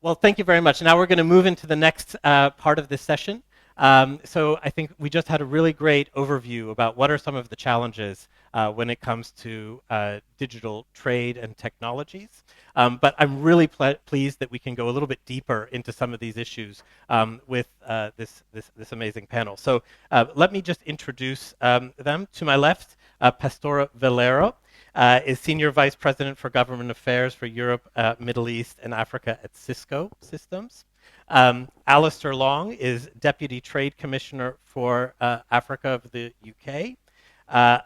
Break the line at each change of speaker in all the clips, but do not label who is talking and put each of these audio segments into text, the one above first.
Well, thank you very much. Now we're going to move into the next part of this session. So I think we just had a really great overview about what are some of the challenges when it comes to digital trade and technologies. But I'm really pleased that we can go a little bit deeper into some of these issues with this amazing panel. So let me just introduce them. To my left, Pastora Valero. Is Senior Vice President for Government Affairs for Europe, Middle East, and Africa at Cisco Systems. Alistair Long is Deputy Trade Commissioner for Africa of the UK.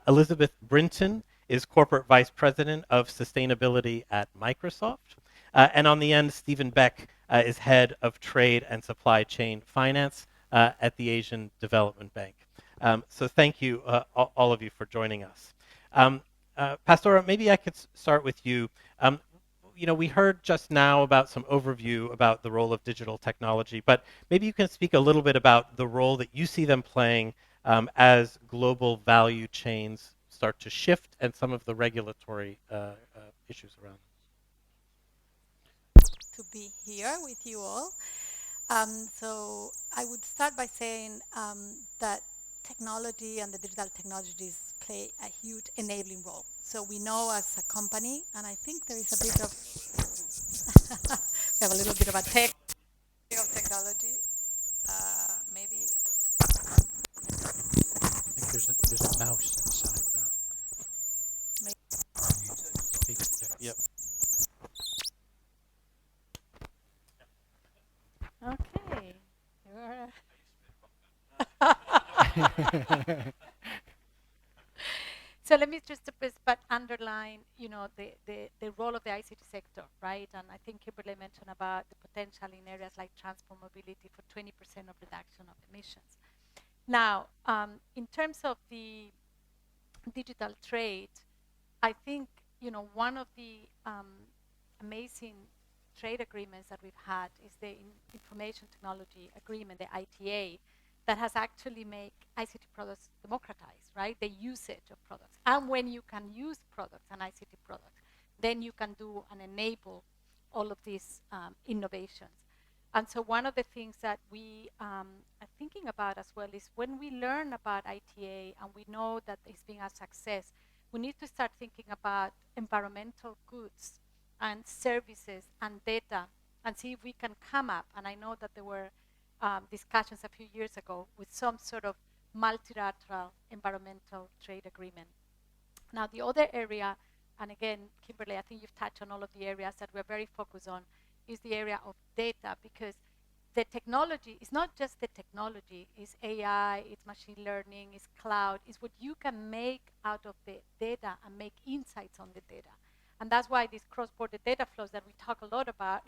Elizabeth Brinton is Corporate Vice President of Sustainability at Microsoft. And on the end, Stephen Beck is Head of Trade and Supply Chain Finance at the Asian Development Bank. So thank you, all of you, for joining us. Pastora, maybe I could start with you. We heard just now about some overview about the role of digital technology, but maybe you can speak a little bit about the role that you see them playing as global value chains start to shift and some of the regulatory issues around them.
To be here with you all. So I would start by saying that technology and the digital technologies play a huge enabling role. So we know as a company, and I think there is a bit of, we have a little bit of a tech of technology. Maybe.
I think there's a mouse inside the speaker there.
Yep.
Okay. So let me just underline, the role of the ICT sector, right? And I think Kimberly mentioned about the potential in areas like transport mobility for 20% of reduction of emissions. Now, in terms of the digital trade, I think, one of the amazing trade agreements that we've had is the Information Technology Agreement, the ITA, that has actually made ICT products democratized, right? The usage of products. And when you can use products and ICT products, then you can do and enable all of these innovations. And so one of the things that we are thinking about as well is when we learn about ITA and we know that it's been a success, we need to start thinking about environmental goods and services and data and see if we can come up. And I know that there were discussions a few years ago with some sort of multilateral environmental trade agreement. Now, the other area, and again, Kimberly, I think you've touched on all of the areas that we're very focused on, is the area of data, because the technology is not just the technology, it's AI, it's machine learning, it's cloud, it's what you can make out of the data and make insights on the data. And that's why these cross-border data flows that we talk a lot about,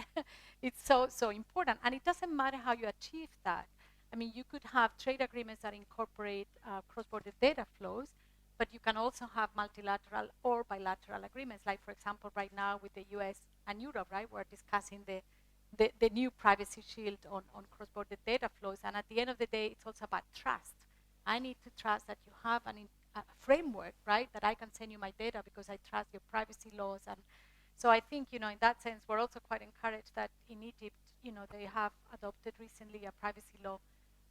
it's so important. And it doesn't matter how you achieve that. I mean, you could have trade agreements that incorporate cross-border data flows, but you can also have multilateral or bilateral agreements. Like, for example, right now with the US and Europe, right, we're discussing the new privacy shield on cross-border data flows. And at the end of the day, it's also about trust. I need to trust that you have a framework, right, that I can send you my data because I trust your privacy laws. And so I think, in that sense, we're also quite encouraged that in Egypt, they have adopted recently a privacy law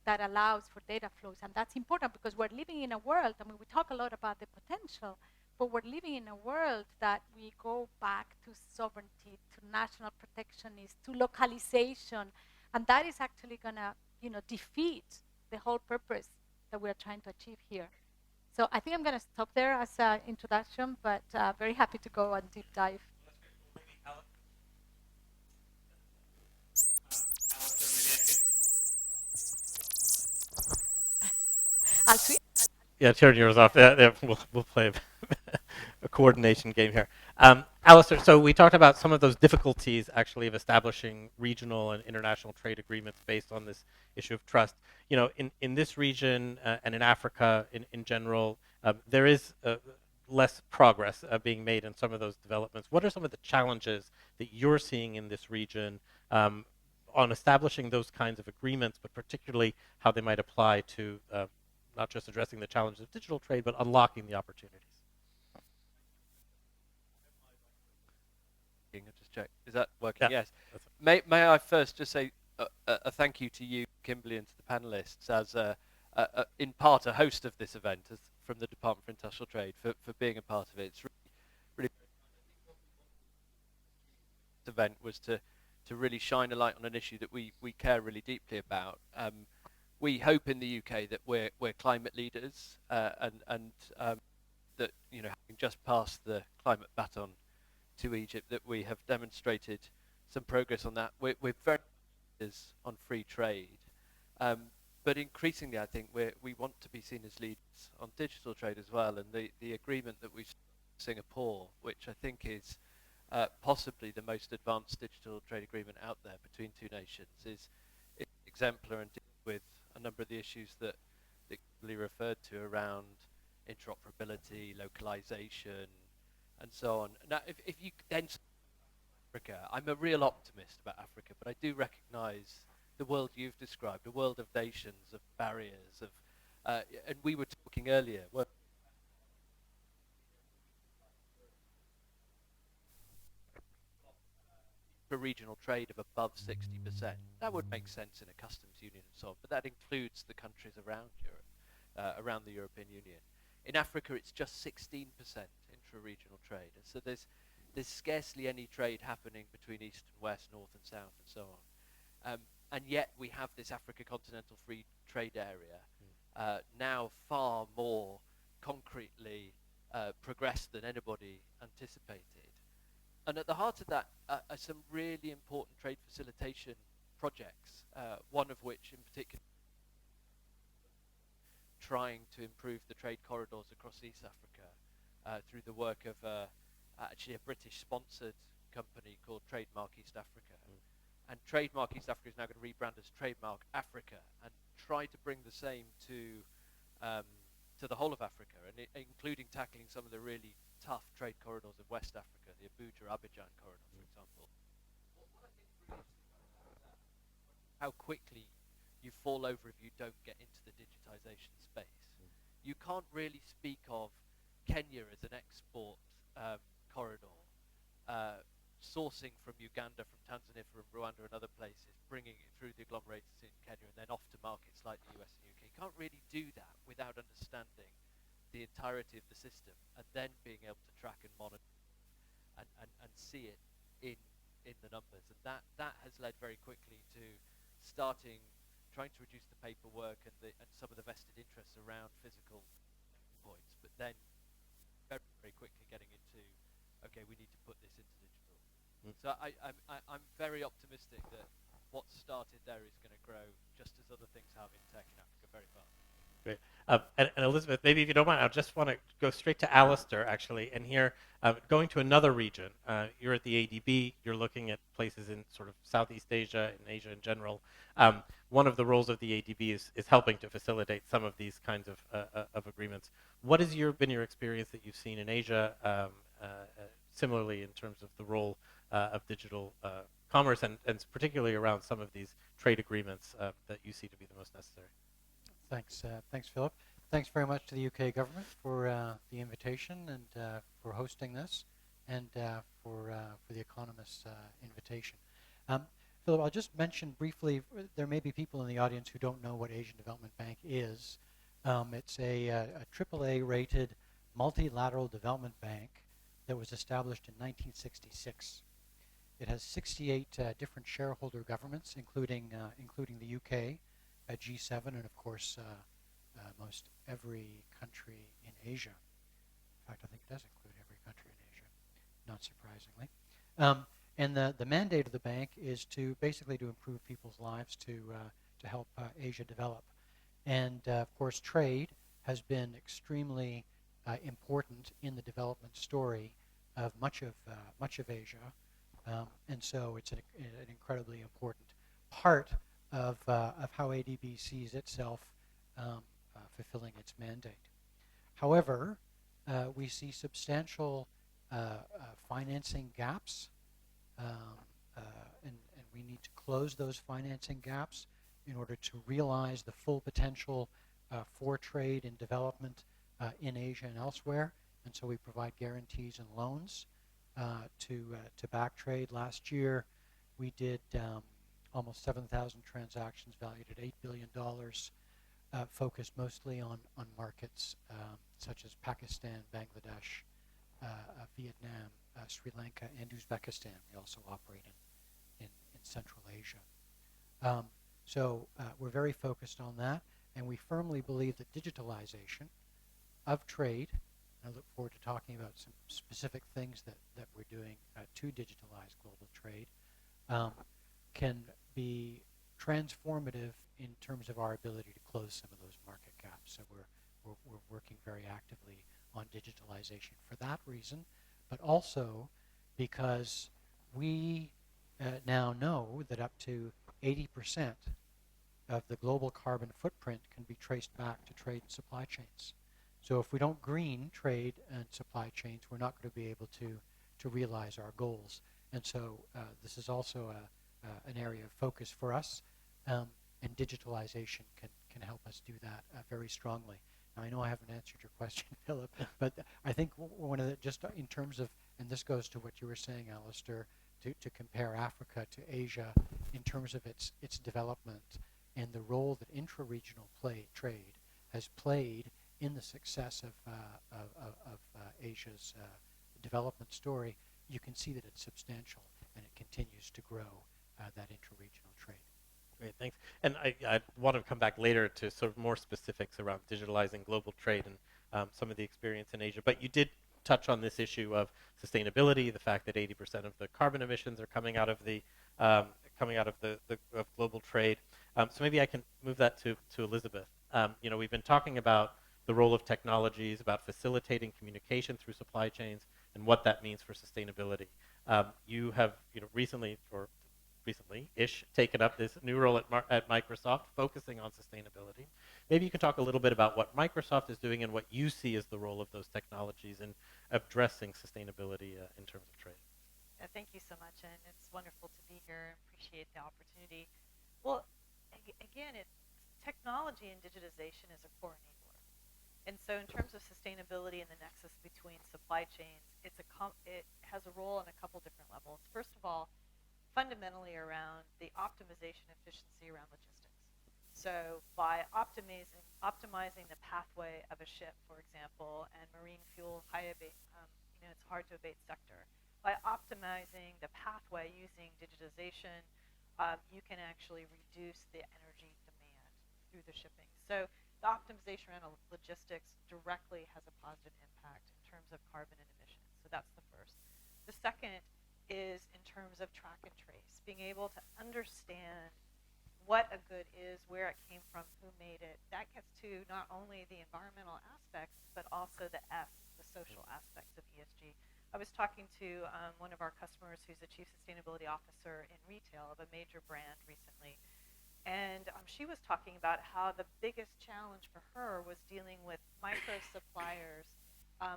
that allows for data flows. And that's important because we're living in a world, I mean, we talk a lot about the potential, but we're living in a world that we go back to sovereignty, to national protectionism, to localization. And that is actually going to, defeat the whole purpose that we're trying to achieve here. So I think I'm going to stop there as an introduction, but very happy to go and deep dive. I'll tweet.
Yeah, turn yours off. We'll play a coordination game here. Alistair, so we talked about some of those difficulties actually of establishing regional and international trade agreements based on this issue of trust. In this region and in Africa in general, there is less progress being made in some of those developments. What are some of the challenges that you're seeing in this region on establishing those kinds of agreements, but particularly how they might apply to not just addressing the challenges of digital trade, but unlocking the opportunities?
just check. Is that working?
Yeah,
Yes.
that's it.
May I first just say a thank you to you, Kimberly, and to the panelists as in part a host of this event from the Department for International Trade for being a part of it. It's really this event was to really shine a light on an issue that we care really deeply about. We hope in the UK that we're climate leaders and that, you know, having just passed the climate baton to Egypt, that we have demonstrated some progress on that. We're very leaders on free trade, but increasingly I think we want to be seen as leaders on digital trade as well. And the agreement that we've in Singapore, which I think is possibly the most advanced digital trade agreement out there between two nations, is exemplar and deals with a number of the issues that Kimberly referred to around interoperability, localization, and so on. Now, if you then Africa, I'm a real optimist about Africa, but I do recognise the world you've described, a world of nations, of barriers, of, and we were talking earlier. For regional trade of above 60%. That would make sense in a customs union and so on, but that includes the countries around Europe, around the European Union. In Africa, it's just 16% intra-regional trade, and so there's scarcely any trade happening between east and west, north and south, and so on. And yet we have this Africa Continental Free Trade Area, now far more concretely progressed than anybody anticipated. And at the heart of that are some really important trade facilitation projects, one of which in particular trying to improve the trade corridors across East Africa through the work of actually a British-sponsored company called Trademark East Africa. And Trademark East Africa is now going to rebrand as Trademark Africa and try to bring the same to the whole of Africa, and including tackling some of the really tough trade corridors of West Africa, the Abuja-Abidjan corridor, for example. What I think is really interesting about that, how quickly you fall over if you don't get into the digitization space. You can't really speak of Kenya as an export corridor, sourcing from Uganda, from Tanzania, from Rwanda and other places, bringing it through the agglomerates in Kenya and then off to markets like the US and UK. You can't really do that without understanding the entirety of the system and then being able to track and monitor and see it in the numbers. And that has led very quickly to trying to reduce the paperwork and some of the vested interests around physical points, but then very, very quickly getting into, okay, we need to put this into digital. So I'm very optimistic that what started there is going to grow just as other things have in tech in Africa very fast.
Great. And Elizabeth, maybe if you don't mind, I just want to go straight to Alistair, actually, and here, going to another region. You're at the ADB. You're looking at places in sort of Southeast Asia and Asia in general. One of the roles of the ADB is helping to facilitate some of these kinds of agreements. What has been your experience that you've seen in Asia, similarly in terms of the role of digital commerce, and particularly around some of these trade agreements that you see to be the most necessary?
Thanks, Philip. Thanks very much to the UK government for the invitation and for hosting this, and for the Economist's invitation. Philip, I'll just mention briefly, there may be people in the audience who don't know what Asian Development Bank is. It's a AAA rated multilateral development bank that was established in 1966. It has 68 different shareholder governments, including the UK, G7, and of course most every country in Asia. In fact, I think it does include every country in Asia, not surprisingly. And the mandate of the bank is to basically to improve people's lives, to help Asia develop. And of course, trade has been extremely important in the development story of much of Asia, and so it's an incredibly important part of how ADB sees itself fulfilling its mandate. However, we see substantial financing gaps, and we need to close those financing gaps in order to realize the full potential for trade and development in Asia and elsewhere. And so we provide guarantees and loans to back trade. Last year, we did almost 7,000 transactions valued at $8 billion, focused mostly on markets such as Pakistan, Bangladesh, Vietnam, Sri Lanka, and Uzbekistan. We also operate in Central Asia. So we're very focused on that, and we firmly believe that digitalization of trade, and I look forward to talking about some specific things that we're doing to digitalize global trade, can be transformative in terms of our ability to close some of those market gaps. So we're working very actively on digitalization for that reason, but also because we now know that up to 80% of the global carbon footprint can be traced back to trade and supply chains. So if we don't green trade and supply chains, we're not going to be able to realize our goals. And so this is also an area of focus for us, and digitalization can help us do that very strongly. Now, I know I haven't answered your question, Philip, but I think one of the, just in terms of, and this goes to what you were saying, Alistair, to compare Africa to Asia in terms of its development and the role that intra-regional trade has played in the success of Asia's development story, you can see that it's substantial and it continues to grow that intra-regional trade.
Great, thanks. And I want to come back later to sort of more specifics around digitalizing global trade and some of the experience in Asia. But you did touch on this issue of sustainability, the fact that 80% of the carbon emissions are coming out of the of global trade. So maybe I can move that to Elizabeth. We've been talking about the role of technologies, about facilitating communication through supply chains, and what that means for sustainability. You have, recently-ish, taken up this new role at Microsoft, focusing on sustainability. Maybe you can talk a little bit about what Microsoft is doing and what you see as the role of those technologies in addressing sustainability in terms of trade.
Thank you so much, and it's wonderful to be here. Appreciate the opportunity. Well, again, technology and digitization is a core enabler. And so in terms of sustainability and the nexus between supply chains, it has a role on a couple different levels. First of all, fundamentally around the optimization efficiency around logistics. So by optimizing the pathway of a ship, for example, and marine fuel, it's hard to abate sector. By optimizing the pathway using digitization, you can actually reduce the energy demand through the shipping. So the optimization around logistics directly has a positive impact in terms of carbon and emissions. So that's the first. The second is in terms of track and trace, being able to understand what a good is, where it came from, who made it. That gets to not only the environmental aspects, but also the social aspects of ESG. I was talking to one of our customers who's the chief sustainability officer in retail of a major brand recently. And she was talking about how the biggest challenge for her was dealing with micro suppliers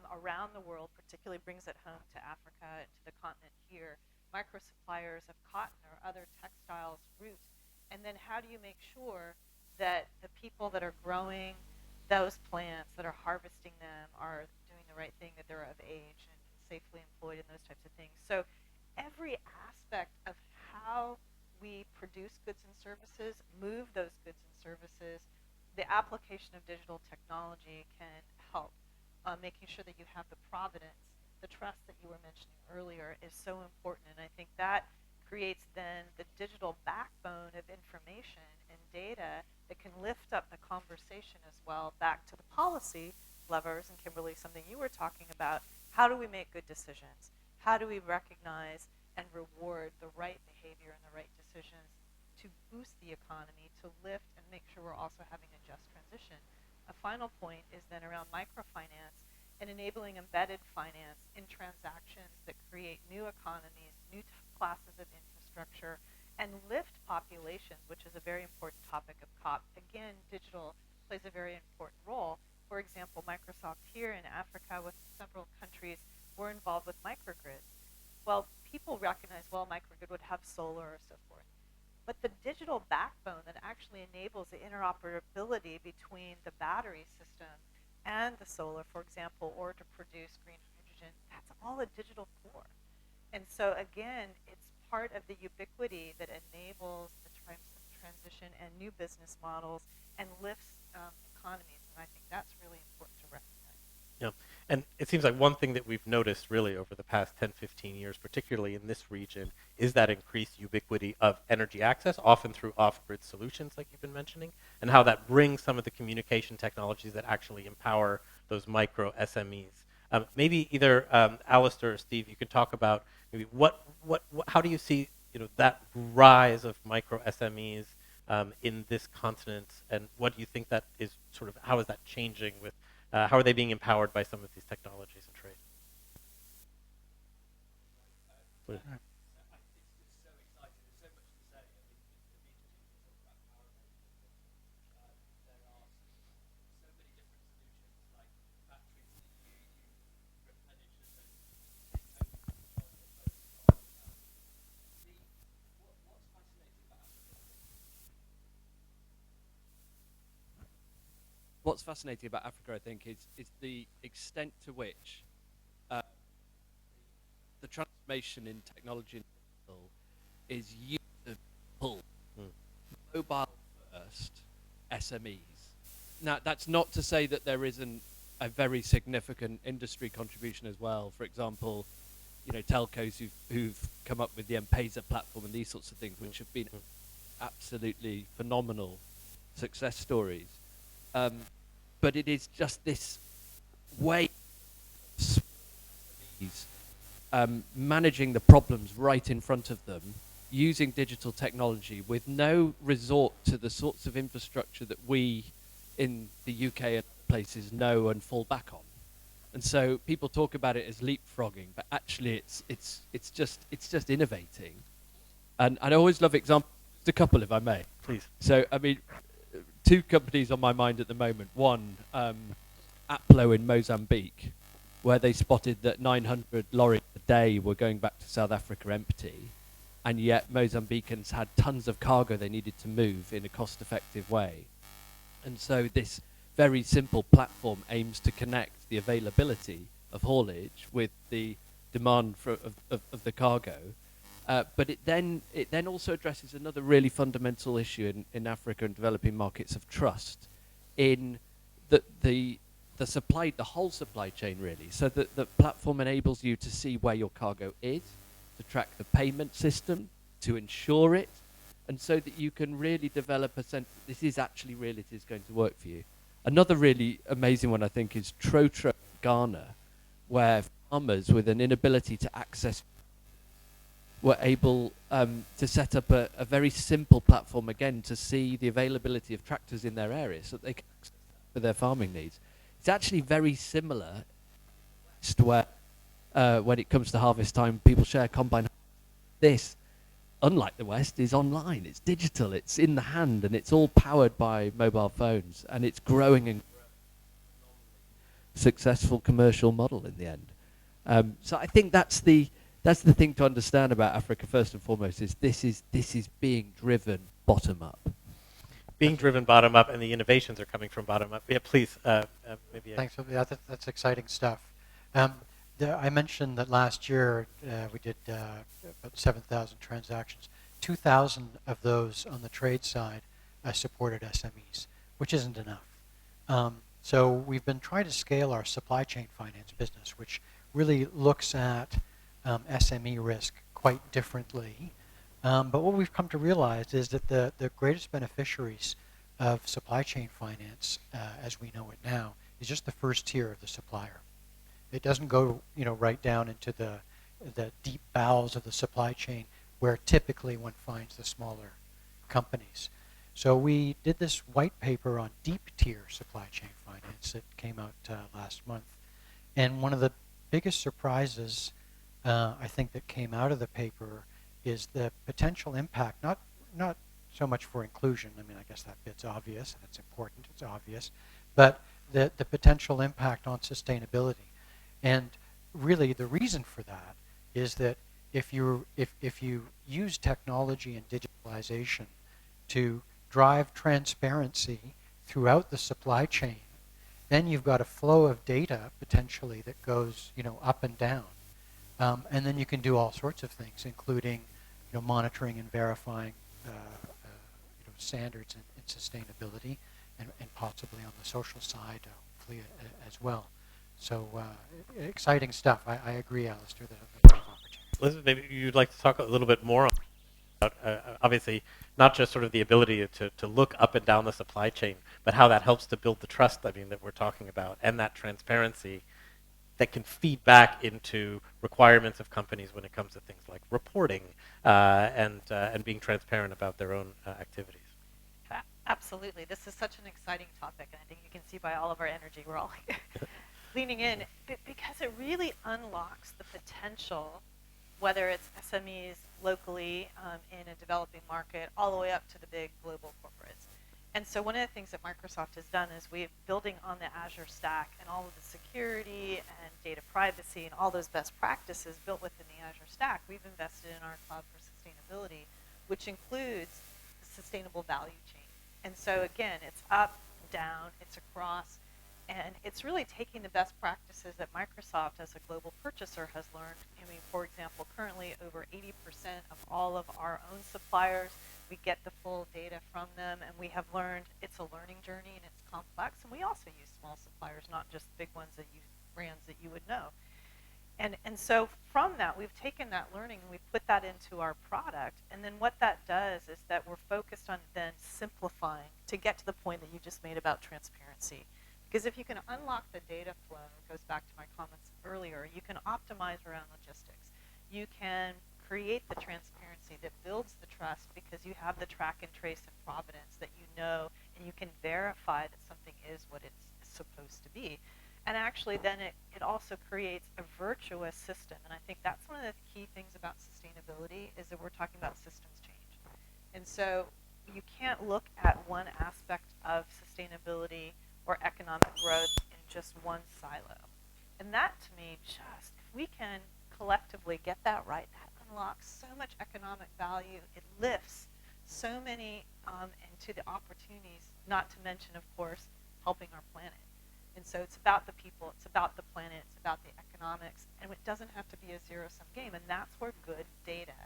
around the world, particularly brings it home to Africa, to the continent here, micro suppliers of cotton or other textiles, roots. And then how do you make sure that the people that are growing those plants, that are harvesting them, are doing the right thing, that they're of age and safely employed and those types of things. So every aspect of how we produce goods and services, move those goods and services, the application of digital technology can help. Making sure that you have the provenance, the trust that you were mentioning earlier is so important. And I think that creates then the digital backbone of information and data that can lift up the conversation as well back to the policy levers. And Kimberly, something you were talking about, how do we make good decisions? How do we recognize and reward the right behavior and the right decisions to boost the economy, to lift and make sure we're also having a just transition? A final point is then around microfinance and enabling embedded finance in transactions that create new economies, new classes of infrastructure, and lift populations, which is a very important topic of COP. Again, digital plays a very important role. For example, Microsoft here in Africa with several countries were involved with microgrids. Well, people recognize, well, microgrid would have solar or so forth. But the digital backbone that actually enables the interoperability between the battery system and the solar, for example, or to produce green hydrogen, that's all a digital core. And so again, it's part of the ubiquity that enables the transition and new business models and lifts economies. And I think that's really important to recognize.
Yeah, and it seems like one thing that we've noticed really over the past 10, 15 years, particularly in this region, is that increased ubiquity of energy access, often through off-grid solutions like you've been mentioning, and how that brings some of the communication technologies that actually empower those micro SMEs. Maybe either Alistair or Steve, you could talk about maybe how do you see that rise of micro SMEs in this continent, and what do you think that is how is that changing with how are they being empowered by some of these technologies and trade?
What's fascinating about Africa, I think, is the extent to which the transformation in technology and digital is usable, mobile first SMEs. Now, that's not to say that there isn't a very significant industry contribution as well. For example, telcos who've come up with the M-Pesa platform and these sorts of things, which have been absolutely phenomenal success stories. But it is just this way of managing the problems right in front of them, using digital technology with no resort to the sorts of infrastructure that we in the UK and places know and fall back on. And so people talk about it as leapfrogging, but actually it's just innovating. And I always love examples, just a couple if I may.
Please.
So, I mean, two companies on my mind at the moment. One, Aplo in Mozambique, where they spotted that 900 lorries a day were going back to South Africa empty, and yet Mozambicans had tons of cargo they needed to move in a cost-effective way. And so this very simple platform aims to connect the availability of haulage with the demand of the cargo. But it then also addresses another really fundamental issue in Africa and developing markets of trust in the whole supply chain really. So that the platform enables you to see where your cargo is, to track the payment system, to insure it, and so that you can really develop a sense that this is actually real, it is going to work for you. Another really amazing one I think is Trotro Ghana, where farmers with an inability to access were able to set up a very simple platform again to see the availability of tractors in their area so that they can access for their farming needs. It's actually very similar to where when it comes to harvest time, people share combine. This, unlike the West, is online. It's digital. It's in the hand, and it's all powered by mobile phones, and it's growing and successful commercial model in the end. So I think that's the thing to understand about Africa first and foremost is this is being driven bottom up.
Being driven bottom up, and the innovations are coming from bottom up. Yeah, please. Maybe.
Thanks. Yeah, that's exciting stuff. I mentioned that last year we did about 7,000 transactions. 2,000 of those on the trade side supported SMEs, which isn't enough. So we've been trying to scale our supply chain finance business, which really looks at SME risk quite differently. But what we've come to realize is that the greatest beneficiaries of supply chain finance, as we know it now, is just the first tier of the supplier. It doesn't go, right down into the deep bowels of the supply chain, where typically one finds the smaller companies. So we did this white paper on deep tier supply chain finance that came out last month, and one of the biggest surprises I think that came out of the paper is the potential impact, not so much for inclusion. I mean, I guess that bit's obvious and it's important, it's obvious, but the potential impact on sustainability. And really the reason for that is that if you use technology and digitalization to drive transparency throughout the supply chain, then you've got a flow of data potentially that goes up and down. And then you can do all sorts of things, including monitoring and verifying standards in sustainability, and possibly on the social side, hopefully as well. So exciting stuff. I agree, Alistair, that there's a lot of opportunity.
Elizabeth, maybe you'd like to talk a little bit more about, obviously, not just sort of the ability to look up and down the supply chain, but how that helps to build the trust, I mean, that we're talking about, and that transparency that can feed back into requirements of companies when it comes to things like reporting and being transparent about their own activities.
Absolutely. This is such an exciting topic, and I think you can see by all of our energy, we're all leaning in, because it really unlocks the potential, whether it's SMEs locally in a developing market, all the way up to the big global corporates. And so one of the things that Microsoft has done is we're building on the Azure stack and all of the security and data privacy and all those best practices built within the Azure stack. We've invested in our cloud for sustainability, which includes the sustainable value chain. And so again, it's up, down, it's across, and it's really taking the best practices that Microsoft as a global purchaser has learned. I mean, for example, currently over 80% of all of our own suppliers, we get the full data from them, and we have learned it's a learning journey and it's complex. And we also use small suppliers, not just big ones that you brands that you would know. And so from that, we've taken that learning and we put that into our product. And then what that does is that we're focused on then simplifying to get to the point that you just made about transparency. Because if you can unlock the data flow, it goes back to my comments earlier, you can optimize around logistics. You can create the transparency that builds the trust because you have the track and trace and provenance that you know, and you can verify that something is what it's supposed to be. And actually then it also creates a virtuous system. And I think that's one of the key things about sustainability is that we're talking about systems change. And so you can't look at one aspect of sustainability or economic growth in just one silo. And that to me, just if we can collectively get that right, that unlocks so much economic value. It lifts so many into the opportunities, not to mention, of course, helping our planet. And so it's about the people, it's about the planet, it's about the economics, and it doesn't have to be a zero-sum game. And that's where good data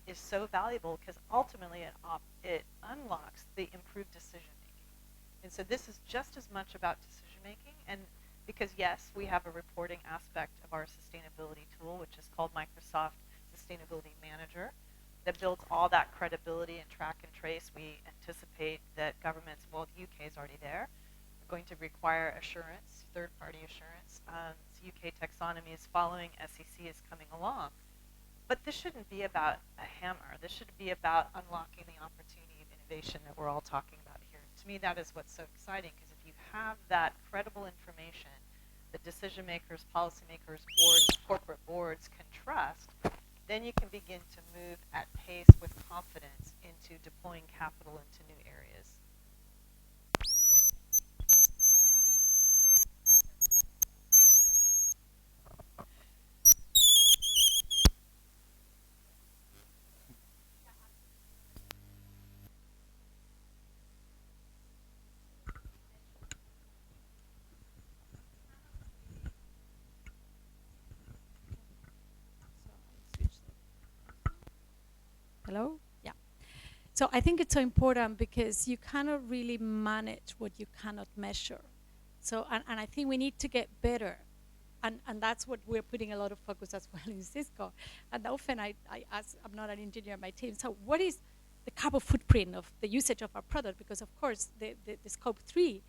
is so valuable because ultimately it unlocks the improved decision-making. And so this is just as much about decision-making, and because yes, we have a reporting aspect of our sustainability tool, which is called Microsoft Sustainability Manager, that builds all that credibility and track and trace. We anticipate that governments, well, the UK is already there, going to require assurance, third-party assurance. UK taxonomy is following, SEC is coming along. But this shouldn't be about a hammer. This should be about unlocking the opportunity of innovation that we're all talking about here. To me, that is what's so exciting, because if you have that credible information that decision makers, policymakers, boards, corporate boards can trust, then you can begin to move at pace with confidence into deploying capital into new areas.
Hello? Yeah. So I think it's so important because you cannot really manage what you cannot measure. So, and I think we need to get better. And that's what we're putting a lot of focus as well in Cisco. And often I ask, I'm not an engineer on my team, so what is the carbon footprint of the usage of our product? Because of course, the scope 3,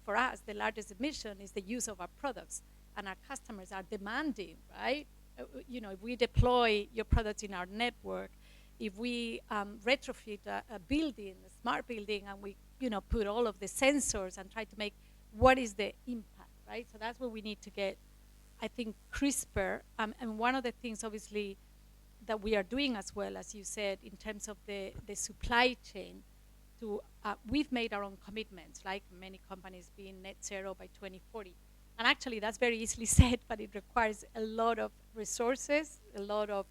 for us, the largest emission is the use of our products. And our customers are demanding, right? If we deploy your products in our network, if we retrofit a building, a smart building, and we put all of the sensors and try to make what is the impact, right? So that's where we need to get, I think, crisper. And one of the things, obviously, that we are doing as well, as you said, in terms of the supply chain, we've made our own commitments, like many companies being net zero by 2040. And actually, that's very easily said, but it requires a lot of resources, a lot of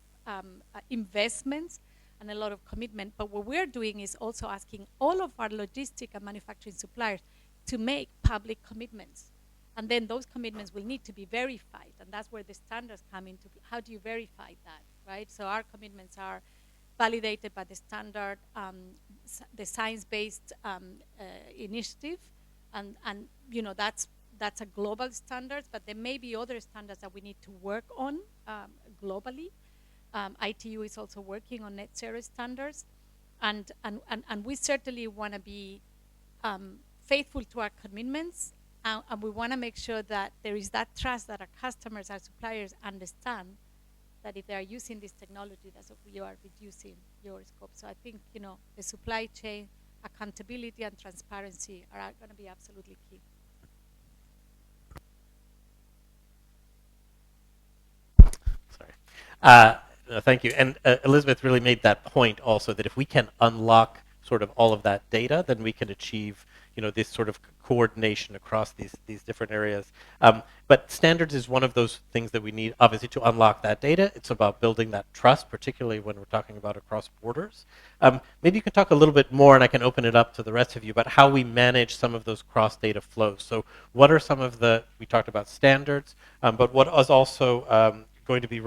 investments, and a lot of commitment. But what we're doing is also asking all of our logistic and manufacturing suppliers to make public commitments. And then those commitments will need to be verified, and that's where the standards come into. How do you verify that, right? So our commitments are validated by the standard, the science-based initiative, and that's a global standard. But there may be other standards that we need to work on globally. ITU is also working on net zero standards, and we certainly want to be faithful to our commitments, and we want to make sure that there is that trust that our customers, our suppliers understand that if they are using this technology, that's what you are reducing your scope. So I think the supply chain accountability and transparency are going to be absolutely key.
Sorry. Thank you. And Elizabeth really made that point also, that if we can unlock sort of all of that data, then we can achieve this sort of coordination across these different areas. But standards is one of those things that we need, obviously, to unlock that data. It's about building that trust, particularly when we're talking about across borders. Maybe you can talk a little bit more, and I can open it up to the rest of you, about how we manage some of those cross-data flows. So what are some of we talked about standards, but what is also going to be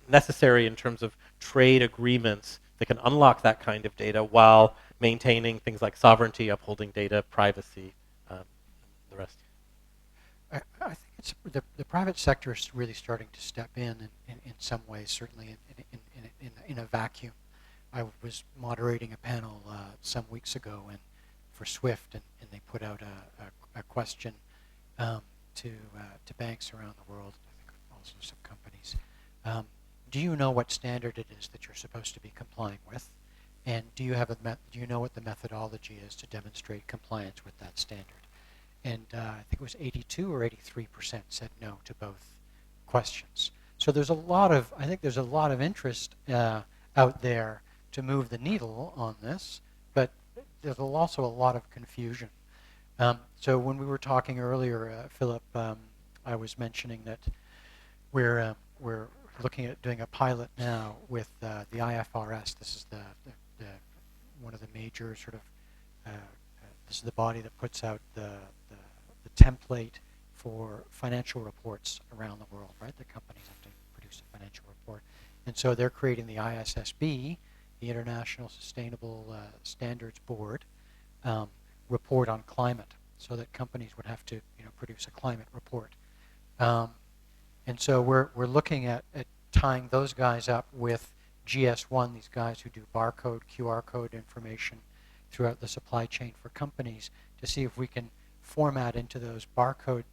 necessary in terms of trade agreements that can unlock that kind of data while maintaining things like sovereignty, upholding data, privacy, the rest?
I think it's the private sector is really starting to step in some ways, certainly in a vacuum. I was moderating a panel some weeks ago for SWIFT, and they put out a question to banks around the world, I think also some companies. Do you know what standard it is that you're supposed to be complying with? And do you know what the methodology is to demonstrate compliance with that standard? And I think it was 82 or 83% said no to both questions. So there's a lot of interest out there to move the needle on this, but there's also a lot of confusion. So when we were talking earlier, Philip, I was mentioning that we're looking at doing a pilot now with the IFRS. This is the one of the major sort of this is the body that puts out the template for financial reports around the world, right? The companies have to produce a financial report, and so they're creating the ISSB, the International Sustainable Standards Board, report on climate, so that companies would have to produce a climate report. And so we're looking at tying those guys up with GS1, these guys who do barcode, QR code information throughout the supply chain for companies, to see if we can format into those barcode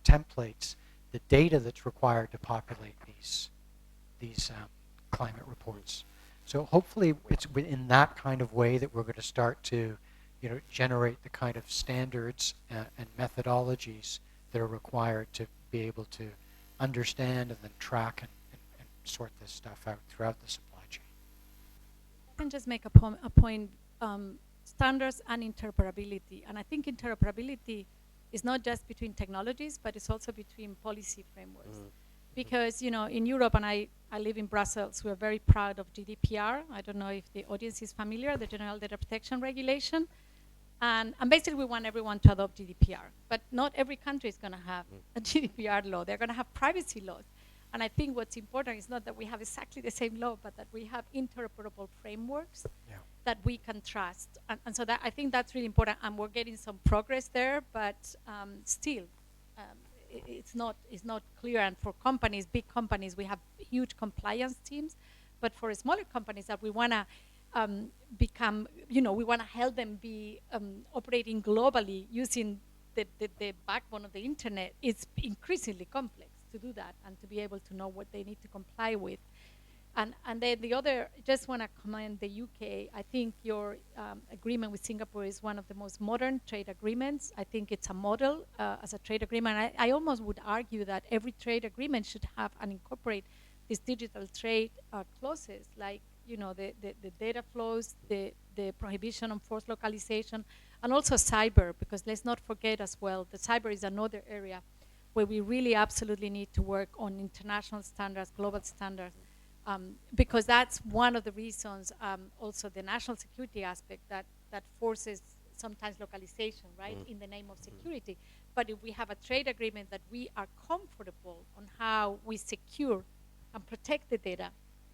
templates the data that's required to populate these climate reports. So hopefully it's in that kind of way that we're going to start to generate the kind of standards and methodologies that are required to be able to understand and then track and sort this stuff out throughout the supply chain.
I can just make a point, standards and interoperability. And I think interoperability is not just between technologies, but it's also between policy frameworks. Because, in Europe, and I live in Brussels, we're very proud of GDPR. I don't know if the audience is familiar, the General Data Protection Regulation. And basically, we want everyone to adopt GDPR. But not every country is going to have a GDPR law. They're going to have privacy laws. And I think what's important is not that we have exactly the same law, but that we have interoperable frameworks that we can trust. And so I think that's really important. And we're getting some progress there, but still, it's not clear. And for companies, big companies, we have huge compliance teams. But for smaller companies that we want to become, we want to help them be operating globally using the backbone of the internet, it's increasingly complex to do that and to be able to know what they need to comply with. And then the other, just want to commend the UK. I think your agreement with Singapore is one of the most modern trade agreements. I think it's a model as a trade agreement. I almost would argue that every trade agreement should have and incorporate these digital trade clauses, like the data flows, the prohibition on forced localization, and also cyber, because let's not forget as well that cyber is another area where we really absolutely need to work on international standards, global standards, because that's one of the reasons, also the national security aspect that forces sometimes localization, right, in the name of security. But if we have a trade agreement that we are comfortable on how we secure and protect the data,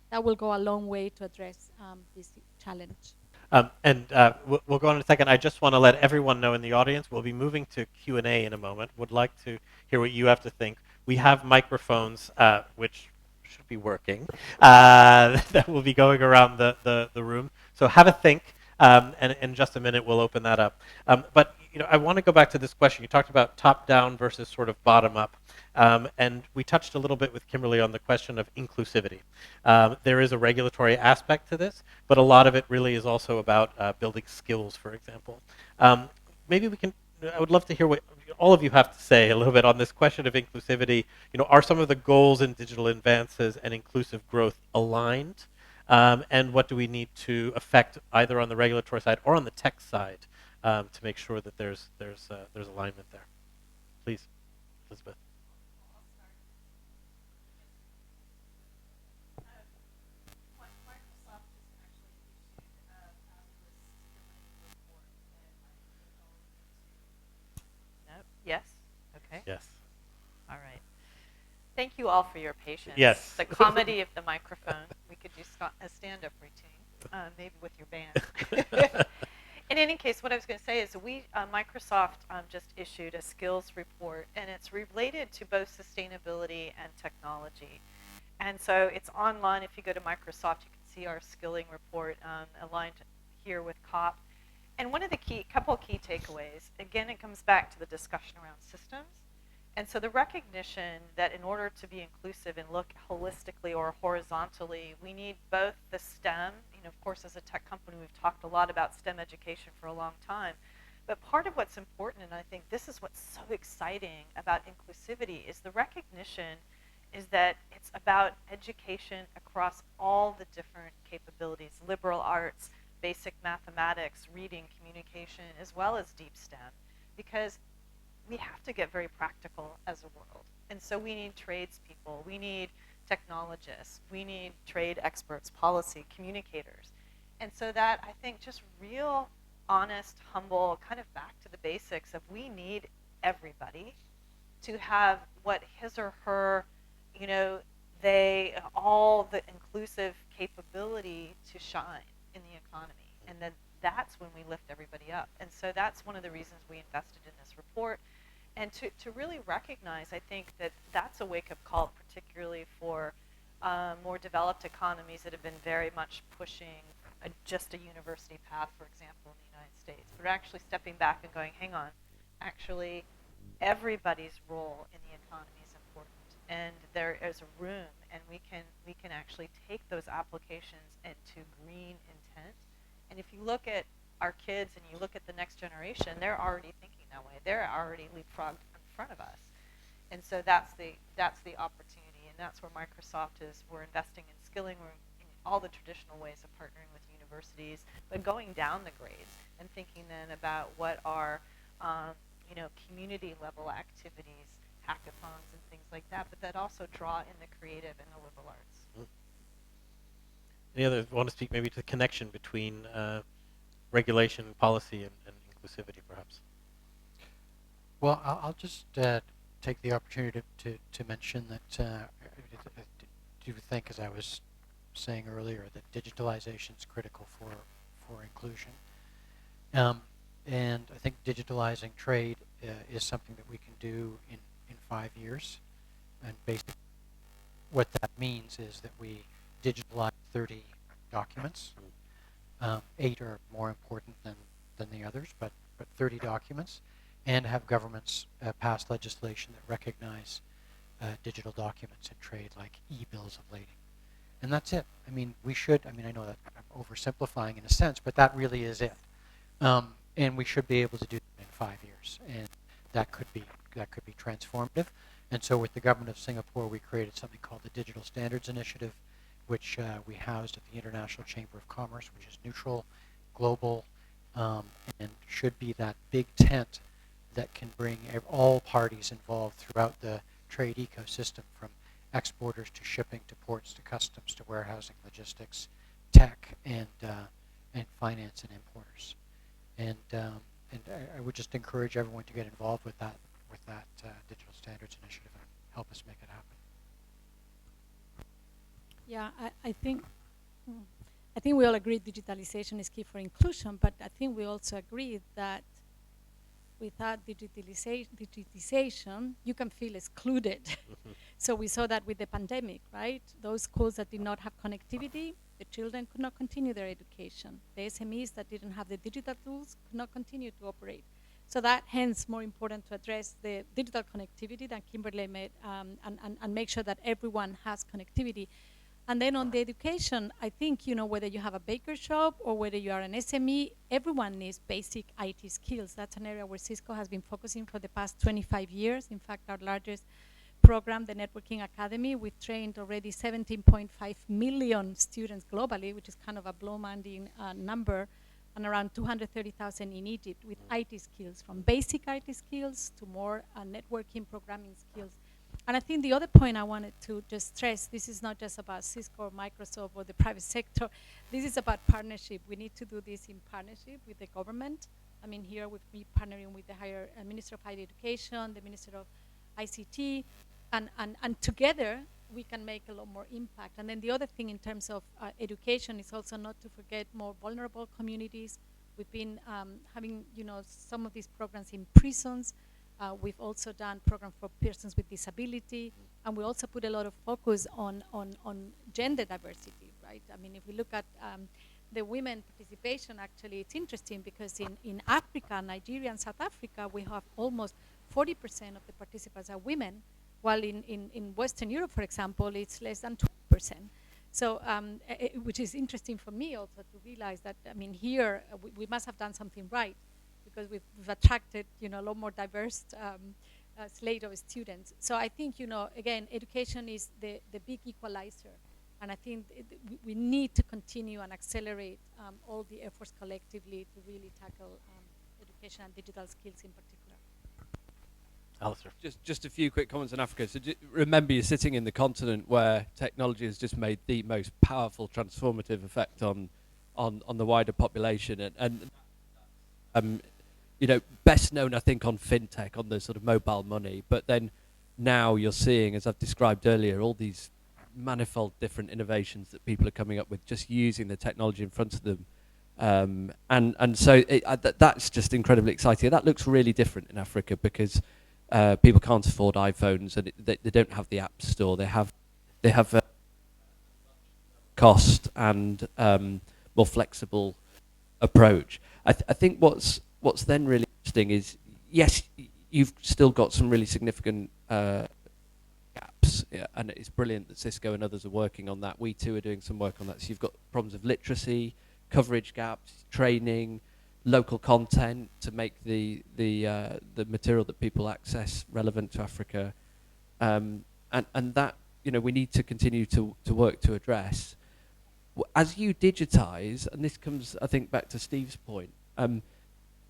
that will go a long way to address this challenge.
We'll go on in a second. I just want to let everyone know in the audience, we'll be moving to Q&A in a moment. Would like to hear what you have to think. We have microphones, which should be working, that will be going around the room. So have a think, and in just a minute, we'll open that up. But I want to go back to this question. You talked about top-down versus sort of bottom-up. And we touched a little bit with Kimberly on the question of inclusivity. There is a regulatory aspect to this, but a lot of it really is also about building skills, for example. Maybe we can, I would love to hear what all of you have to say a little bit on this question of inclusivity. Are some of the goals in digital advances and inclusive growth aligned? And what do we need to affect either on the regulatory side or on the tech side to make sure that there's alignment there? Please, Elizabeth.
No? Yes? Okay.
Yes.
All right. Thank you all for your patience.
Yes.
The comedy of the microphone. We could do a stand-up routine, maybe with your band. In any case, what I was going to say is Microsoft just issued a skills report, and it's related to both sustainability and technology. And so it's online. If you go to Microsoft, you can see our skilling report aligned here with COP. And one of the couple of key takeaways, again, it comes back to the discussion around systems. And so the recognition that in order to be inclusive and look holistically or horizontally, we need both the STEM, of course, as a tech company, we've talked a lot about STEM education for a long time. But part of what's important, and I think this is what's so exciting about inclusivity, is the recognition is that it's about education across all the different capabilities, liberal arts, basic mathematics, reading, communication, as well as deep STEM. Because we have to get very practical as a world. And so we need tradespeople, we need technologists, we need trade experts, policy, communicators. And so that, I think, just real, honest, humble, kind of back to the basics of we need everybody to have what his or her, all the inclusive capability to shine in the economy. And then that's when we lift everybody up. And so that's one of the reasons we invested in this report. And to really recognize, I think that that's a wake-up call, particularly for more developed economies that have been very much pushing just a university path, for example, in the United States. But actually stepping back and going, hang on, actually everybody's role in the economy is important. And there is a room, and we can actually take those applications into green intent. And if you look at our kids and you look at the next generation, they're already thinking that way. They're already leapfrogged in front of us. And so that's the opportunity, and that's where Microsoft is. We're investing in skilling. We're in all the traditional ways of partnering with universities, but going down the grades and thinking then about what are community level activities, hackathons and things like that, but that also draw in the creative and the liberal arts.
Any others want to speak maybe to the connection between regulation, policy, and inclusivity, perhaps?
Well, I'll just take the opportunity to mention that I do think, as I was saying earlier, that digitalization is critical for inclusion. And I think digitalizing trade is something that we can do in 5 years. And basically what that means is that we digitalize 30 documents. 8 are more important than the others, but 30 documents, and have governments pass legislation that recognize digital documents in trade, like e-bills of lading. And that's it. I mean, I know that I'm oversimplifying in a sense, but that really is it. And we should be able to do that in 5 years, and that could be transformative. And so with the government of Singapore, we created something called the Digital Standards Initiative, which we housed at the International Chamber of Commerce, which is neutral, global, and should be that big tent that can bring all parties involved throughout the trade ecosystem, from exporters to shipping to ports to customs to warehousing, logistics, tech, and finance and importers. And and I would just encourage everyone to get involved with that digital standards initiative and help us make it happen.
Yeah, I think we all agree digitalization is key for inclusion, but I think we also agree that without digitization, you can feel excluded. So we saw that with the pandemic, right? Those schools that did not have connectivity, the children could not continue their education. The SMEs that didn't have the digital tools could not continue to operate. So that hence more important to address the digital connectivity that Kimberly made and make sure that everyone has connectivity. And then on the education, I think, whether you have a baker shop or whether you are an SME, everyone needs basic IT skills. That's an area where Cisco has been focusing for the past 25 years. In fact, our largest program, the Networking Academy, we've trained already 17.5 million students globally, which is kind of a blow-minding number, and around 230,000 in Egypt with IT skills, from basic IT skills to more networking programming skills. And I think the other point I wanted to just stress, this is not just about Cisco or Microsoft or the private sector. This is about partnership. We need to do this in partnership with the government. I mean, here with me partnering with the Minister of Higher Education, the Minister of ICT, and together we can make a lot more impact. And then the other thing in terms of education is also not to forget more vulnerable communities. We've been having, some of these programs in prisons. We've also done programs for persons with disability, and we also put a lot of focus on gender diversity, right? I mean, if we look at the women participation, actually, it's interesting because in Africa, Nigeria and South Africa, we have almost 40% of the participants are women, while in Western Europe, for example, it's less than 20%. So, which is interesting for me also to realize that, I mean, here we must have done something right, because we've attracted, a lot more diverse slate of students. So I think, again, education is the big equalizer. And I think we need to continue and accelerate all the efforts collectively to really tackle education and digital skills in particular.
Alistair.
Just a few quick comments on Africa. So remember, you're sitting in the continent where technology has just made the most powerful transformative effect on the wider population, and best known, I think, on fintech, on the sort of mobile money. But then now you're seeing, as I've described earlier, all these manifold different innovations that people are coming up with just using the technology in front of them. And so that's just incredibly exciting. That looks really different in Africa because people can't afford iPhones, and they don't have the App Store. They have cost and more flexible approach. I think what's then really interesting is, yes, you've still got some really significant gaps, and it's brilliant that Cisco and others are working on that. We too are doing some work on that. So you've got problems of literacy, coverage gaps, training, local content to make the material that people access relevant to Africa, and that we need to continue to work to address. As you digitize, and this comes, I think, back to Steve's point,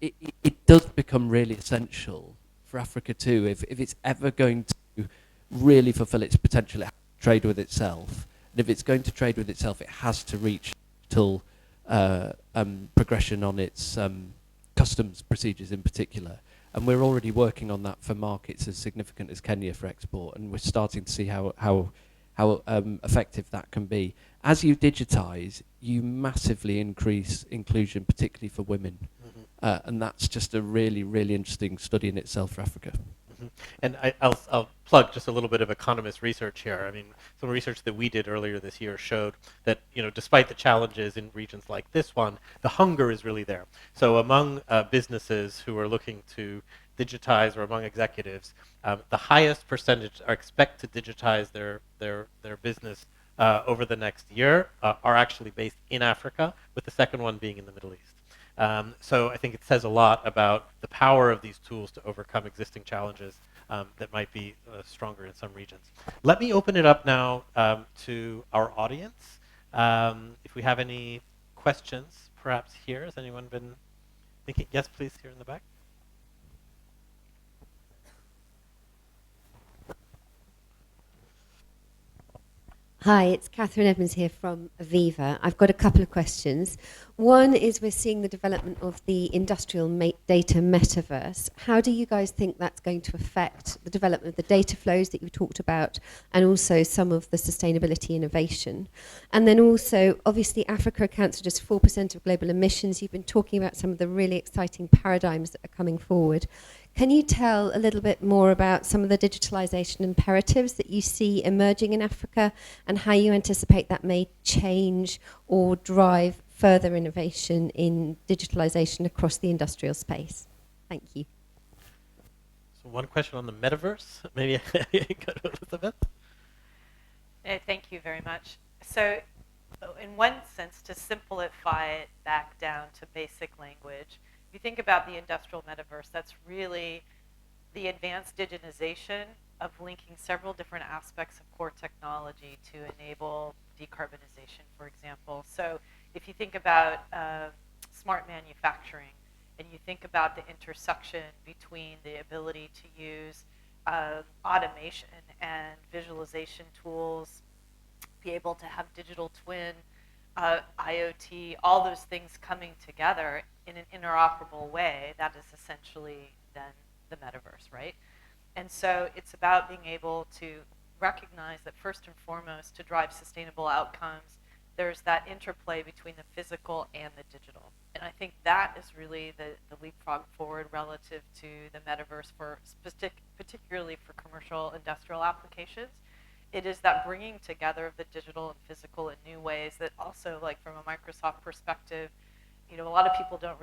it does become really essential for Africa too, if it's ever going to really fulfill its potential, it has to trade with itself. And if it's going to trade with itself, it has to reach till progression on its customs procedures in particular. And we're already working on that for markets as significant as Kenya for export, and we're starting to see how effective that can be. As you digitize, you massively increase inclusion, particularly for women. And that's just a really, really interesting study in itself for Africa.
And I'll plug just a little bit of economist research here. I mean, some research that we did earlier this year showed that, despite the challenges in regions like this one, the hunger is really there. So among businesses who are looking to digitize, or among executives, the highest percentage are expect to digitize their business over the next year are actually based in Africa, with the second one being in the Middle East. So I think it says a lot about the power of these tools to overcome existing challenges that might be stronger in some regions. Let me open it up now to our audience. If we have any questions, perhaps here. Has anyone been thinking? Yes, please, here in the back.
Hi, it's Catherine Evans here from Aviva. I've got a couple of questions. One is we're seeing the development of the industrial data metaverse. How do you guys think that's going to affect the development of the data flows that you talked about and also some of the sustainability innovation? And then also, obviously, Africa accounts for just 4% of global emissions. You've been talking about some of the really exciting paradigms that are coming forward. Can you tell a little bit more about some of the digitalization imperatives that you see emerging in Africa and how you anticipate that may change or drive further innovation in digitalization across the industrial space? Thank you.
So one question on the metaverse. Maybe I go to Elizabeth.
Thank you very much. So, in one sense, to simplify it back down to basic language, if you think about the industrial metaverse, that's really the advanced digitization of linking several different aspects of core technology to enable decarbonization, for example. So, if you think about smart manufacturing, and you think about the intersection between the ability to use automation and visualization tools, be able to have digital twin, IoT, all those things coming together in an interoperable way, that is essentially then the metaverse, right? And so it's about being able to recognize that first and foremost, to drive sustainable outcomes, there's that interplay between the physical and the digital. And I think that is really the leapfrog forward relative to the metaverse for particularly for commercial industrial applications. It is that bringing together of the digital and physical in new ways that also, like from a Microsoft perspective, you know, a lot of people don't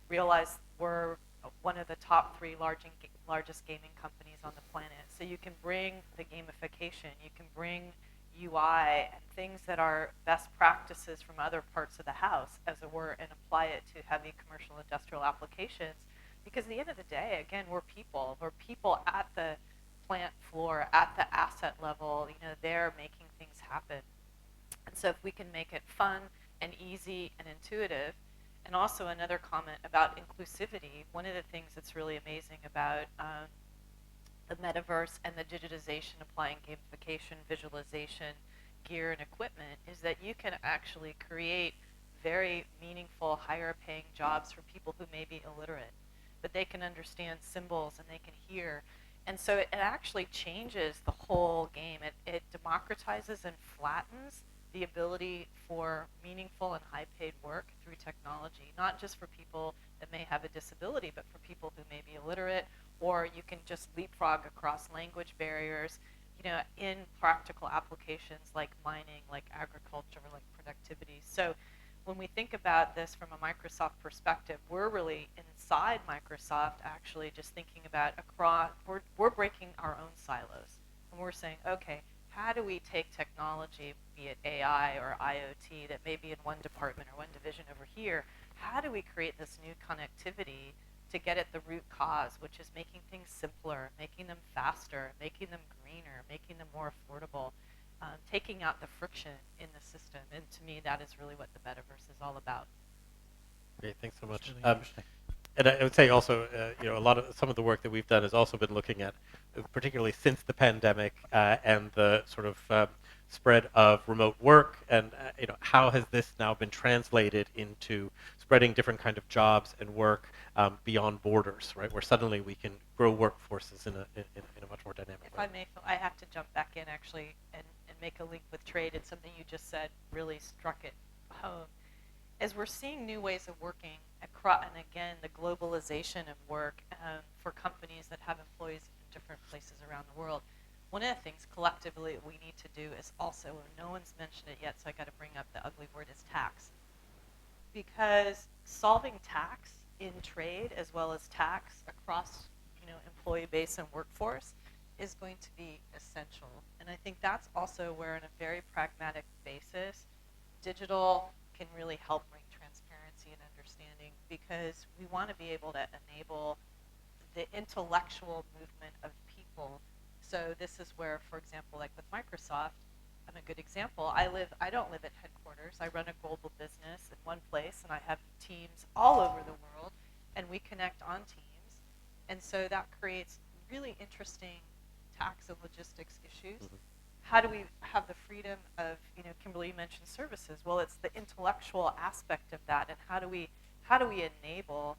realize we're one of the top 3 largest gaming companies on the planet. So you can bring the gamification, you can bring UI and things that are best practices from other parts of the house, as it were, and apply it to heavy commercial industrial applications. Because at the end of the day, again, we're people. We're people at the plant floor, at the asset level. You know, they're making things happen. And so if we can make it fun and easy and intuitive, and also another comment about inclusivity, one of the things that's really amazing about the metaverse and the digitization applying gamification, visualization, gear, and equipment is that you can actually create very meaningful, higher paying jobs for people who may be illiterate, but they can understand symbols and they can hear. And so it actually changes the whole game. It democratizes and flattens the ability for meaningful and high paid work through technology, not just for people that may have a disability, but for people who may be illiterate, or you can just leapfrog across language barriers, you know, in practical applications like mining, like agriculture, like productivity. So when we think about this from a Microsoft perspective, we're really inside Microsoft actually just thinking about we're breaking our own silos. And we're saying, okay, how do we take technology, be it AI or IoT, that may be in one department or one division over here, how do we create this new connectivity to get at the root cause, which is making things simpler, making them faster, making them greener, making them more affordable, taking out the friction in the system. And to me, that is really what the metaverse is all about.
Great, thanks so much.
Really interesting.
And I would say also, you know, some of the work that we've done has also been looking at, particularly since the pandemic and the sort of spread of remote work, and you know, how has this now been translated into spreading different kind of jobs and work beyond borders, right? Where suddenly we can grow workforces in a much more dynamic
If
way.
I may, Phil, I have to jump back in actually and make a link with trade. And something you just said really struck it home. As we're seeing new ways of working across, and again, the globalization of work for companies that have employees in different places around the world, one of the things collectively we need to do is also, and no one's mentioned it yet, so I got to bring up the ugly word, is tax. Because solving tax in trade as well as tax across, you know, employee base and workforce is going to be essential. And I think that's also where, on a very pragmatic basis, digital can really help bring transparency and understanding, because we want to be able to enable the intellectual movement of people. So this is where, for example, like with Microsoft, I'm a good example. I don't live at headquarters. I run a global business in one place, and I have teams all over the world, and we connect on Teams. And so that creates really interesting tax and logistics issues. how do we have the freedom of, Kimberly, you mentioned services. Well, it's the intellectual aspect of that, and how do we enable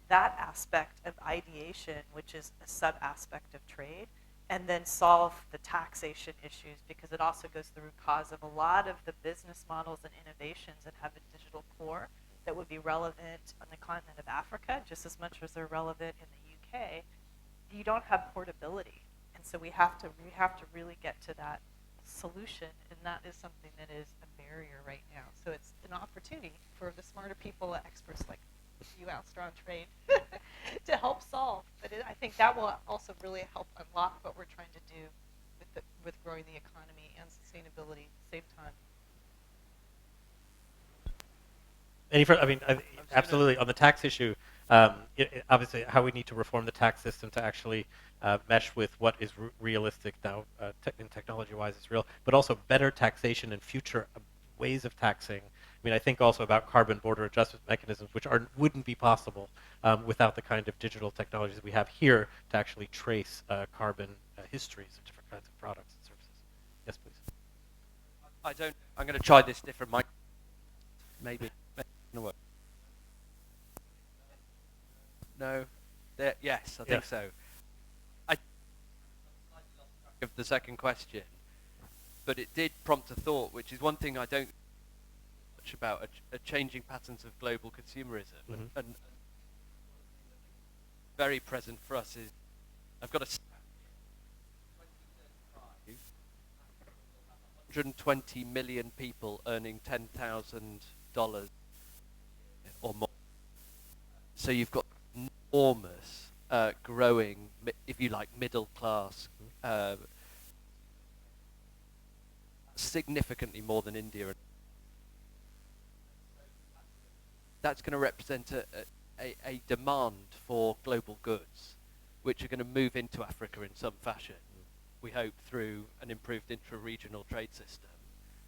that aspect of ideation, which is a sub-aspect of trade, and then solve the taxation issues, because it also goes to the root cause of a lot of the business models and innovations that have a digital core that would be relevant on the continent of Africa just as much as they're relevant in the UK. You don't have portability, and so we have to really get to that solution, and that is something that is a barrier right now. So it's an opportunity for the smarter people, experts like you, Alistair, on trade, to help solve. But I think that will also really help unlock what we're trying to do with growing the economy and sustainability at the same time.
Any further? I mean, absolutely. On the tax issue, obviously, how we need to reform the tax system to actually mesh with what is realistic now, in technology-wise, is real, but also better taxation and future ways of taxing. I mean, I think also about carbon border adjustment mechanisms, which wouldn't be possible without the kind of digital technologies that we have here to actually trace carbon histories of different kinds of products and services. Yes, please.
I'm going to try this different mic. Maybe. No. No. Yes, I think so. Of the second question, but it did prompt a thought, which is one thing I don't much about, a changing patterns of global consumerism, and very present for us is, I've got 120 million people earning $10,000 or more. So you've got enormous growing, if you like, middle class, significantly more than India. That's going to represent a demand for global goods, which are going to move into Africa in some fashion, we hope, through an improved intra-regional trade system.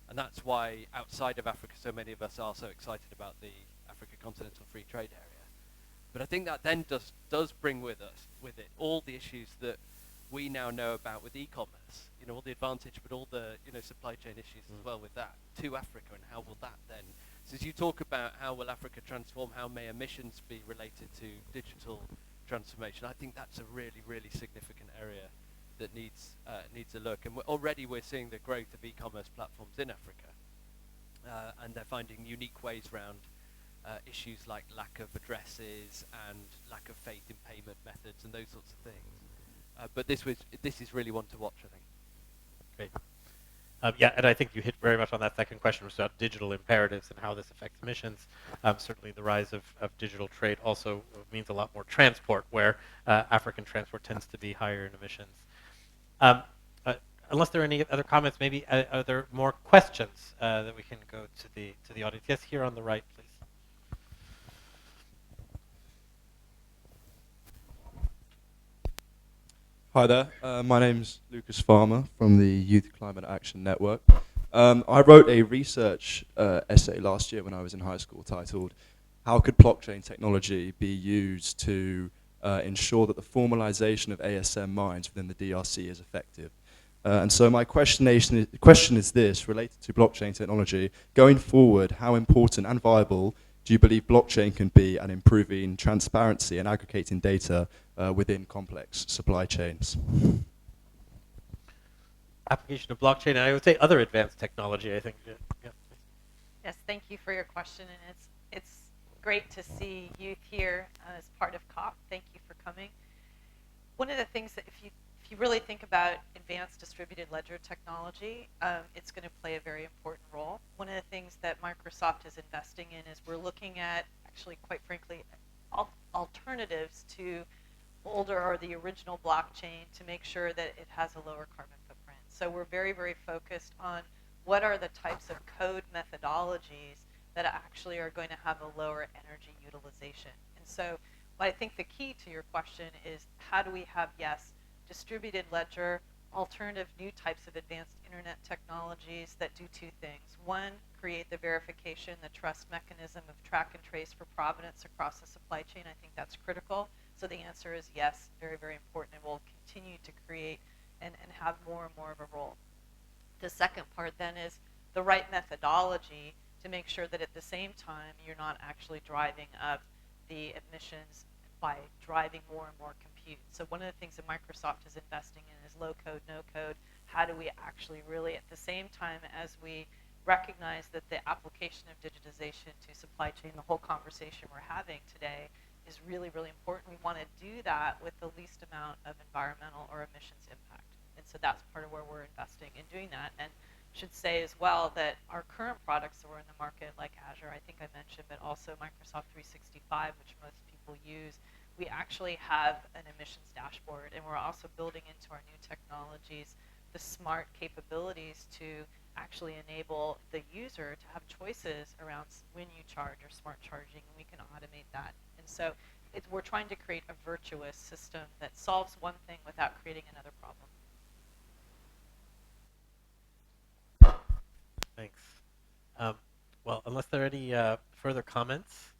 And that's why outside of Africa so many of us are so excited about the Africa Continental Free Trade Area. But I think that then does bring with it all the issues that we now know about with e-commerce, all the advantage, but all the supply chain issues as well with that to Africa, and how will that then, so as you talk about how will Africa transform, how may emissions be related to digital transformation, I think that's a really, really significant area that needs a look. And already we're seeing the growth of e-commerce platforms in Africa, and they're finding unique ways around issues like lack of addresses and lack of faith in payment methods and those sorts of things. But this is really one to watch, I think.
Great. Yeah, and I think you hit very much on that second question, which is about digital imperatives and how this affects emissions. Certainly the rise of digital trade also means a lot more transport, where African transport tends to be higher in emissions. Unless there are any other comments, maybe are there more questions that we can go to the audience? Yes, here on the right, please.
Hi there, my name's Lucas Farmer from the Youth Climate Action Network. I wrote a research essay last year when I was in high school titled, "How could blockchain technology be used to ensure that the formalization of ASM mines within the DRC is effective?" And so my question is this, related to blockchain technology. Going forward, how important and viable do you believe blockchain can be at improving transparency and aggregating data within complex supply chains?
Application of blockchain, and I would say other advanced technology, I think. Yeah.
Yes, thank you for your question, and it's great to see youth here as part of COP. Thank you for coming. One of the things that if you really think about advanced distributed ledger technology, it's going to play a very important role. One of the things that Microsoft is investing in is we're looking at, actually, quite frankly, alternatives to older or the original blockchain to make sure that it has a lower carbon footprint. So we're very, very focused on what are the types of code methodologies that actually are going to have a lower energy utilization. And so what I think the key to your question is, how do we have, yes, distributed ledger, alternative new types of advanced internet technologies that do two things. One, create the verification, the trust mechanism of track and trace for provenance across the supply chain. I think that's critical. So the answer is yes, very, very important, and we'll continue to create and have more and more of a role. The second part then is the right methodology to make sure that at the same time you're not actually driving up the emissions by driving more and more compute. So one of the things that Microsoft is investing in is low code, no code. How do we actually really, at the same time as we recognize that the application of digitization to supply chain, the whole conversation we're having today, is really, really important. We want to do that with the least amount of environmental or emissions impact. And so that's part of where we're investing in doing that. And should say as well that our current products that are in the market, like Azure, I think I mentioned, but also Microsoft 365, which most people use, we actually have an emissions dashboard, and we're also building into our new technologies the smart capabilities to actually enable the user to have choices around when you charge or smart charging, and we can automate that. And so we're trying to create a virtuous system that solves one thing without creating another problem.
Thanks. Well, unless there are any further comments,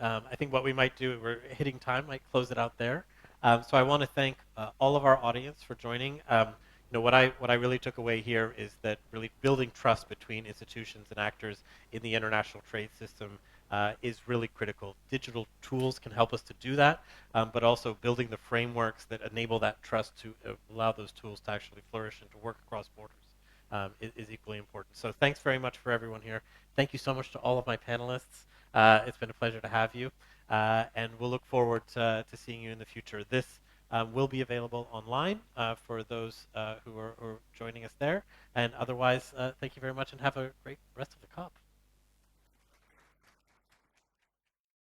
I think what we might do, we're hitting time, might close it out there. So I want to thank all of our audience for joining. What I really took away here is that really building trust between institutions and actors in the international trade system is really critical. Digital tools can help us to do that, but also building the frameworks that enable that trust to allow those tools to actually flourish and to work across borders is equally important. So thanks very much for everyone here. Thank you so much to all of my panelists. It's been a pleasure to have you, and we'll look forward to seeing you in the future. This will be available online for those who are joining us there. And otherwise, thank you very much and have a great rest of the COP.